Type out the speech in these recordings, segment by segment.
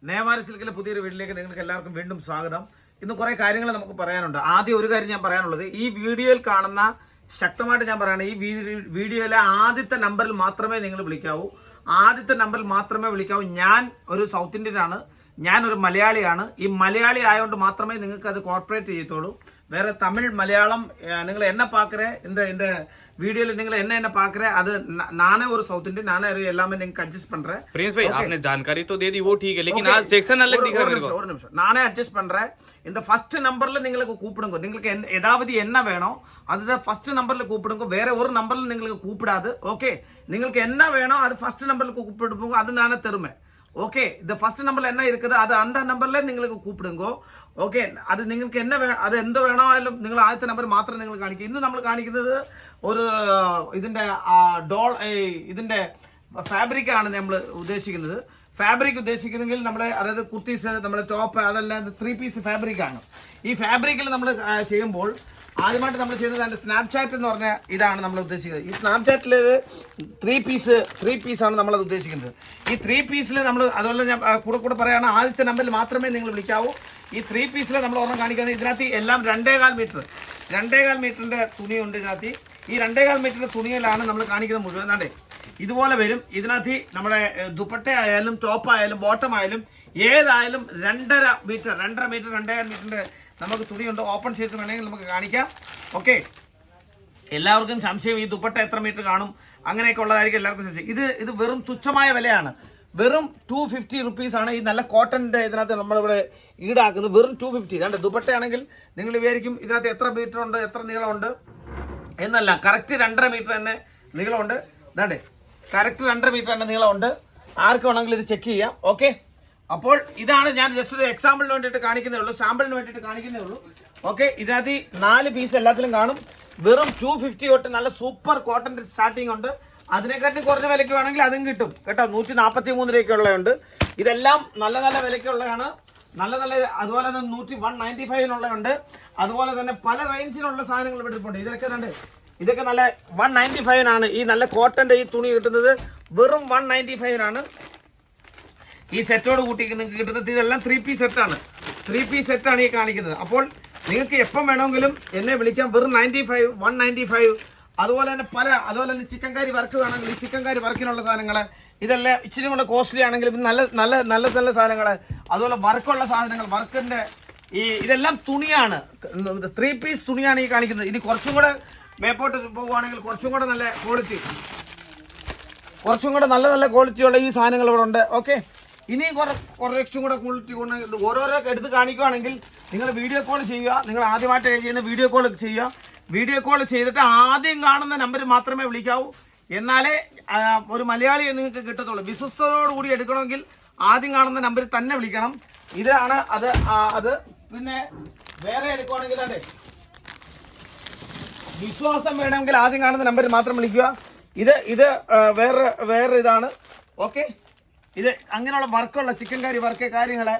നേമാരി സിൽക്കിലെ പുതിയൊരു വീട്ടിലേക്ക് നിങ്ങൾക്ക് എല്ലാവർക്കും വീണ്ടും സ്വാഗതം. ഇന്ന് കുറെ കാര്യങ്ങൾ നമുക്ക് പറയാനുണ്ട്. ആദ്യം ഒരു കാര്യം ഞാൻ പറയാനുള്ളത്, ഈ വീഡിയോയിൽ കാണുന്ന ശക്തമായിട്ട് ഞാൻ പറയണം, ഈ വീഡിയോയിലെ ആദ്യത്തെ നമ്പറിൽ മാത്രമേ നിങ്ങൾ വിളിക്കാവൂ. ആദ്യത്തെ നമ്പറിൽ മാത്രമേ വിളിക്കാവൂ. ഞാൻ ഒരു സൗത്ത് ഇന്ത്യൻ ആണ്, ഞാനൊരു മലയാളിയാണ്. ഈ മലയാളി ആയതുകൊണ്ട് മാത്രമേ നിങ്ങൾക്ക് അത് കോർപ്പറേറ്റ് ചെയ്യത്തുള്ളൂ. வேற தமிழ் மலையாளம் നിങ്ങൾ എന്നെ பார்க்குறேன் இந்த வீடியோல നിങ്ങൾ என்ன பார்க்குறேன், அது நானே ஒரு சவுத் इंडियन, நானே எல்லாமே நீங்க அட்ஜஸ்ட் பண்றேன். प्रिंस भाई आपने जानकारी तो दे दी, वो ठीक है, लेकिन आज सेक्शन अलग दिख रहा है मेरे को. ஒரு நிமிஷம் நானே அட்ஜஸ்ட் பண்றேன். இந்த ஃபர்ஸ்ட் நம்பர்ல നിങ്ങൾക്ക് கூப்பிடுங்க. നിങ്ങൾക്ക് ஏதாவது என்ன வேணும் அதுதான் ஃபர்ஸ்ட் நம்பர்ல கூப்பிடுங்க. வேற ஒரு நம்பர்ல നിങ്ങൾക്ക് கூப்பிடாது. ஓகே, നിങ്ങൾക്ക് என்ன வேணும் அது ஃபர்ஸ்ட் நம்பர்ல கூப்பிடுங்க, அது நானே தருமே. ஓகே, இந்த ஃபர்ஸ்ட் நம்பர்ல என்ன இருக்குது அது அந்த நம்பர்ல നിങ്ങൾക്ക് கூப்பிடுங்க. ഓക്കെ, അത് നിങ്ങൾക്ക് അത് എന്ത് വേണമായാലും നിങ്ങൾ ആദ്യത്തെ നമ്പർ മാത്രം നിങ്ങൾ കാണിക്കുക. ഇന്ന് നമ്മൾ കാണിക്കുന്നത് ഒരു ഇതിന്റെ ഫാബ്രിക് ആണ് നമ്മൾ ഉദ്ദേശിക്കുന്നത്. ഫാബ്രിക് ഉദ്ദേശിക്കുന്നെങ്കിൽ നമ്മളെ അതായത് കുർത്തീസ്, നമ്മുടെ ടോപ്പ്, അതെല്ലാം 3 പീസ് ഫാബ്രിക് ആണ്. ഈ ഫാബ്രിക്കിൽ നമ്മൾ ചെയ്യുമ്പോൾ ആദ്യമായിട്ട് നമ്മൾ ചെയ്യുന്നത് സ്നാപ്ചാറ്റ് എന്ന് പറഞ്ഞ ഇതാണ് നമ്മൾ ഉദ്ദേശിക്കുന്നത്. ഈ സ്നാപ്ചാറ്റിൽ 3 പീസാണ് നമ്മളത് ഉദ്ദേശിക്കുന്നത്. ഈ 3 പീസിൽ നമ്മൾ അതുപോലെ ഞാൻ കൂടെ പറയുകയാണ്, ആദ്യത്തെ നമ്പറിൽ മാത്രമേ നിങ്ങൾ വിളിക്കാവൂ. ഈ 3 പീസിൽ നമ്മൾ ഒരെണ്ണം കാണിക്കുന്നത്, ഇതിനകത്ത് എല്ലാം 2.5 മീറ്ററിന്റെ തുണിയുണ്ട് ഇതിനകത്ത്. ഈ 2.5 മീറ്ററിന്റെ തുണിയിലാണ് നമ്മൾ കാണിക്കുന്നത് മുഴുവൻ. അതെ, ഇതുപോലെ വരും. ഇതിനകത്ത് നമ്മുടെ ദുപ്പട്ട ആയാലും ടോപ്പ് ആയാലും ബോട്ടം ആയാലും ഏതായാലും 2.5 മീറ്റർ 2.5 മീറ്ററിന്റെ നമുക്ക് തുണിയുണ്ട്. ഓപ്പൺ ചെയ്തിട്ട് വേണമെങ്കിൽ നമുക്ക് കാണിക്കാം. ഓക്കെ, എല്ലാവർക്കും സംശയം ഈ ദുപ്പട്ട എത്ര മീറ്റർ കാണും അങ്ങനെയൊക്കെ ഉള്ളതായിരിക്കും എല്ലാവർക്കും സംശയം. ഇത് വെറും തുച്ഛമായ വിലയാണ്. വെറും 250 റുപ്പീസാണ് ഈ നല്ല കോട്ടന്റെ ഇതിനകത്ത് നമ്മളിവിടെ ഈടാക്കുന്നത്. വെറും 250. ഇതാണ്ട് ദുപ്പട്ടയാണെങ്കിൽ നിങ്ങൾ വിചാരിക്കും ഇതിനകത്ത് എത്ര മീറ്റർ ഉണ്ട്, എത്ര നീളമുണ്ട് എന്നല്ല. കറക്റ്റ് 2.5 മീറ്റർ തന്നെ നീളമുണ്ട്. ഇതാണ്ടേ, കറക്റ്റ് 2.5 മീറ്റർ തന്നെ നീളമുണ്ട്. ആർക്ക് വേണമെങ്കിലും ഇത് ചെക്ക് ചെയ്യാം. ഓക്കെ, അപ്പോൾ ഇതാണ് ഞാൻ ജസ്റ്റ് ഒരു എക്സാമ്പിളിന് വേണ്ടിയിട്ട് കാണിക്കുന്നേ ഉള്ളൂ, സാമ്പിളിന് വേണ്ടിയിട്ട് കാണിക്കുന്നേ ഉള്ളൂ. ഓക്കെ, ഇതിനകത്ത് 4 പീസ് എല്ലാത്തിലും കാണും. വെറും 250 തൊട്ട് നല്ല സൂപ്പർ കോട്ടന്റെ സ്റ്റാർട്ടിംഗ് ഉണ്ട്. അതിനെക്കാട്ടി കുറഞ്ഞ വിലയ്ക്ക് വേണമെങ്കിൽ അതും കിട്ടും കേട്ടോ. 143 രൂപയ്ക്ക് ഉള്ളതുണ്ട്. ഇതെല്ലാം നല്ല നല്ല വിലയ്ക്കുള്ളതാണ്. നല്ല അതുപോലെ തന്നെ 195 അതുപോലെ തന്നെ പല റേഞ്ചിലുള്ള സാധനങ്ങൾ ഇവിടെ ഇരിപ്പുണ്ട്. ഇതൊക്കെ നല്ല 195 ഈ നല്ല കോട്ടന്റെ ഈ തുണി കിട്ടുന്നത് വെറും 195 ഈ സെറ്റോട് കൂട്ടി നിങ്ങൾക്ക് കിട്ടുന്നത്. ഇതെല്ലാം 3 പീസ് സെറ്റാണ്. 3 പീസ് സെറ്റാണ് ഈ കാണിക്കുന്നത്. അപ്പോൾ നിങ്ങൾക്ക് എപ്പം വേണമെങ്കിലും എന്നെ വിളിക്കാം. വെറും 195. അതുപോലെ തന്നെ ചിക്കൻ കറി വർക്ക് വേണമെങ്കിൽ ഈ ചിക്കൻ കറി വർക്കിനുള്ള സാധനങ്ങൾ ഇതെല്ലാം ഇച്ചിരി കൂടെ കോസ്റ്റ്ലി ആണെങ്കിലും നല്ല സാധനങ്ങൾ, അതുപോലെ വർക്കുള്ള സാധനങ്ങൾ, വർക്കിന്റെ ഇതെല്ലാം തുണിയാണ്. 3 പീസ് തുണിയാണ് ഈ കാണിക്കുന്നത്. ഇനി കുറച്ചും കൂടെ മേപ്പോട്ട് പോകുവാണെങ്കിൽ കുറച്ചും കൂടെ നല്ല ക്വാളിറ്റിയുള്ള ഈ സാധനങ്ങൾ ഇവിടെ ഉണ്ട്. ഓക്കെ, ഇനിയും കുറച്ചും കൂടെ ക്വാളിറ്റി ഓരോരോ എടുത്ത് കാണിക്കുകയാണെങ്കിൽ നിങ്ങൾ വീഡിയോ കോൾ ചെയ്യുക. നിങ്ങൾ ആദ്യമായിട്ട് ചെയ്യുന്ന വീഡിയോ കോൾ ചെയ്യുക. വീഡിയോ കോൾ ചെയ്തിട്ട് ആദ്യം കാണുന്ന നമ്പർ മാത്രമേ വിളിക്കാവൂ. എന്നാലേ ഒരു മലയാളിയെ നിങ്ങൾക്ക് കിട്ടത്തുള്ളൂ. വിശ്വസ്തയോടുകൂടി എടുക്കണമെങ്കിൽ ആദ്യം കാണുന്ന നമ്പറിൽ തന്നെ വിളിക്കണം. ഇതാണ് അത് പിന്നെ വേറെ എടുക്കുകയാണെങ്കിൽ അതെ, വിശ്വാസം വേണമെങ്കിൽ ആദ്യം കാണുന്ന നമ്പറിൽ മാത്രം വിളിക്കുക. ഇത് വേറെ ഇതാണ്. ഓക്കെ, ഇത് അങ്ങനെയുള്ള വർക്കുള്ള ചിക്കൻ കറി വർക്ക് കാര്യങ്ങള്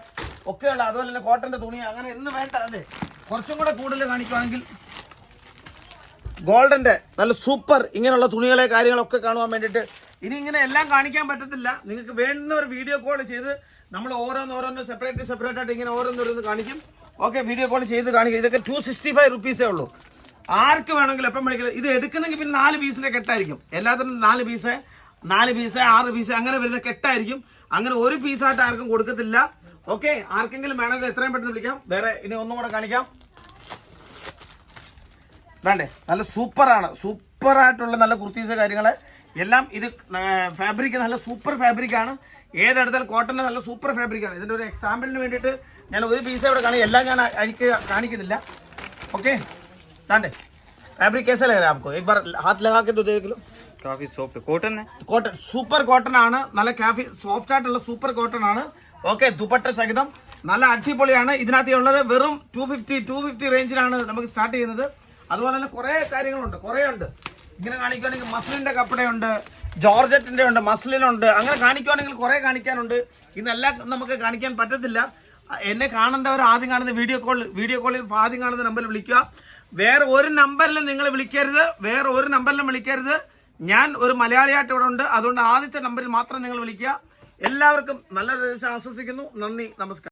ഒക്കെയുള്ള, അതുപോലെ തന്നെ കോട്ടന്റെ തുണി അങ്ങനെ എന്ന് വേണ്ട. അതെ, കുറച്ചും കൂടെ കൂടുതൽ കാണിക്കുകയാണെങ്കിൽ ഗോൾഡന്റെ നല്ല സൂപ്പർ ഇങ്ങനെയുള്ള തുണികളെ കാര്യങ്ങളൊക്കെ കാണുവാൻ വേണ്ടിയിട്ട് ഇനി ഇങ്ങനെ എല്ലാം കാണിക്കാൻ പറ്റത്തില്ല. നിങ്ങൾക്ക് വേണ്ടുന്ന ഒരു വീഡിയോ കോൾ ചെയ്ത് നമ്മൾ ഓരോന്ന് സെപ്പറേറ്റ് ആയിട്ട് ഇങ്ങനെ ഓരോന്നോരോന്ന് കാണിക്കും. ഓക്കെ, വീഡിയോ കോൾ ചെയ്ത് കാണിക്കും. ഇതൊക്കെ 265 റുപ്പീസേ ഉള്ളൂ. ആർക്ക് വേണമെങ്കിലും എപ്പം വിളിക്കുക. ഇത് എടുക്കുന്നെങ്കിൽ പിന്നെ 4 പീസിന്റെ കെട്ടായിരിക്കും. എല്ലാത്തിനും 4 പീസ് 6 പീസ് അങ്ങനെ വരുന്ന കെട്ടായിരിക്കും. അങ്ങനെ ഒരു പീസായിട്ട് ആർക്കും കൊടുക്കത്തില്ല. ഓക്കെ, ആർക്കെങ്കിലും വേണമെങ്കിൽ എത്രയും പെട്ടെന്ന് വിളിക്കാം. വേറെ ഇനി ഒന്നും കൂടെ കാണിക്കാം. വേണ്ടേ, നല്ല സൂപ്പറായിട്ടുള്ള നല്ല കുർത്തീസ് കാര്യങ്ങൾ എല്ലാം. ഇത് ഫാബ്രിക് നല്ല സൂപ്പർ ഫാബ്രിക്കാണ്. ഏതെടുത്താലും കോട്ടൻ്റെ നല്ല സൂപ്പർ ഫാബ്രിക്കാണ്. ഇതിൻ്റെ ഒരു എക്സാമ്പിളിന് വേണ്ടിയിട്ട് ഞാൻ ഒരു പീസ് ഇവിടെ എല്ലാം ഞാൻ കാണിക്കുന്നില്ല. ഓക്കെ, വേണ്ടേ फैब्रिक कैसा लग रहा है आपको? एक बार हाथ लगा के तो देख लो. काफी सॉफ्ट कॉटन है. कॉटन सूपर कॉटन ആണ്. നല്ല കാഫി സോഫ്റ്റ് ആയിട്ടുള്ള സൂപ്പർ കോട്ടൺ ആണ്. ഓക്കെ, ദുപ്പട്ട സഹിതം നല്ല അടിപൊളിയാണ്. ഇതിനകത്ത് ഉള്ളത് വെറും 250 റേഞ്ചിലാണ് നമുക്ക് സ്റ്റാർട്ട് ചെയ്യുന്നത്. അതുപോലെ തന്നെ കുറേ കാര്യങ്ങളുണ്ട്, കുറേ ഉണ്ട്. ഇങ്ങനെ കാണിക്കുകയാണെങ്കിൽ മസ്ലിന്റെ കപ്പടയുണ്ട്, ജോർജറ്റിന്റെ ഉണ്ട്, മസ്ലിനുണ്ട്. അങ്ങനെ കാണിക്കുകയാണെങ്കിൽ കുറേ കാണിക്കാനുണ്ട്. ഇന്നെല്ലാം നമുക്ക് കാണിക്കാൻ പറ്റത്തില്ല. എന്നെ കാണേണ്ടവർ ആദ്യം കാണുന്ന വീഡിയോ കോളിൽ ആദ്യം കാണുന്ന നമ്പറിൽ വിളിക്കുക. വേറെ ഒരു നമ്പറിലും നിങ്ങൾ വിളിക്കരുത്. ഞാൻ ഒരു മലയാളിയായിട്ട് ഇവിടെ ഉണ്ട്. അതുകൊണ്ട് ആദ്യത്തെ നമ്പറിൽ മാത്രം നിങ്ങൾ വിളിക്കുക. എല്ലാവർക്കും നല്ലൊരു ദിവസം ആശ്വസിക്കുന്നു. നന്ദി, നമസ്കാരം.